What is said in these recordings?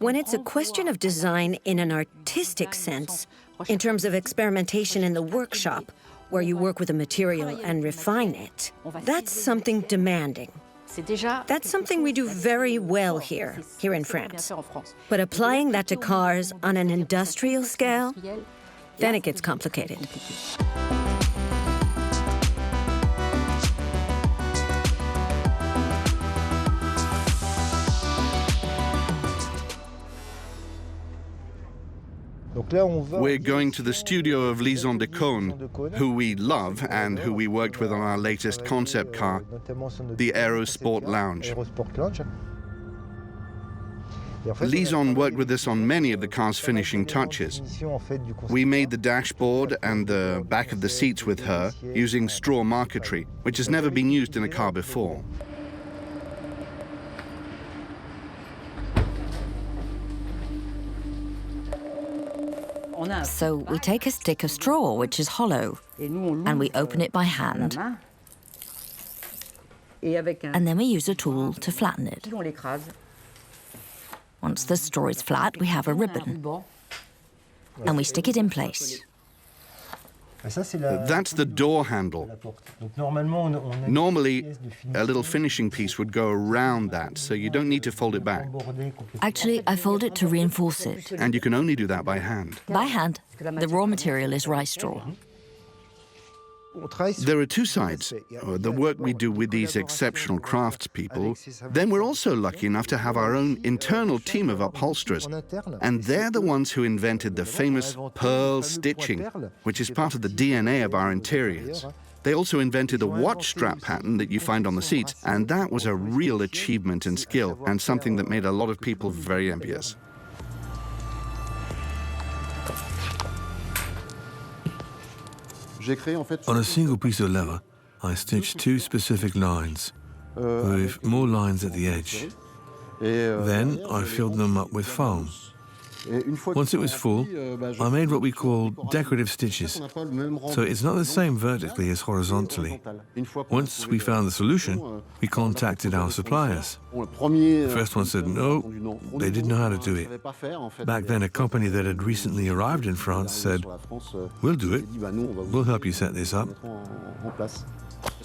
When it's a question of design in an artistic sense, in terms of experimentation in the workshop, where you work with a material and refine it, that's something demanding. That's something we do very well here in France. But applying that to cars on an industrial scale, then it gets complicated. We're going to the studio of Lisan de Cône, who we love and who we worked with on our latest concept car, the Aerosport Lounge. Lisan worked with us on many of the car's finishing touches. We made the dashboard and the back of the seats with her using straw marquetry, which has never been used in a car before. So we take a stick of straw, which is hollow, and we open it by hand. And then we use a tool to flatten it. Once the straw is flat, we have a ribbon, and we stick it in place. That's the door handle. Normally, a little finishing piece would go around that, so you don't need to fold it back. Actually, I fold it to reinforce it. And you can only do that by hand. By hand. The raw material is rice straw. There are two sides. The work we do with these exceptional craftspeople. Then we're also lucky enough to have our own internal team of upholsterers. And they're the ones who invented the famous pearl stitching, which is part of the DNA of our interiors. They also invented the watch strap pattern that you find on the seats, and that was a real achievement and skill, and something that made a lot of people very envious. On a single piece of leather, I stitched two specific lines, with more lines at the edge. Then I filled them up with foam. Once it was full, I made what we call decorative stitches, so it's not the same vertically as horizontally. Once we found the solution, we contacted our suppliers. The first one said no, they didn't know how to do it. Back then, a company that had recently arrived in France said, "We'll do it, we'll help you set this up."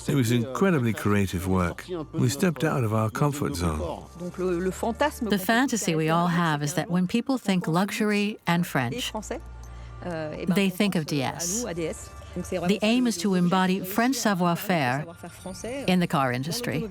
It was incredibly creative work. We stepped out of our comfort zone. The fantasy we all have is that when people think luxury and French, they think of DS. The aim is to embody French savoir-faire in the car industry.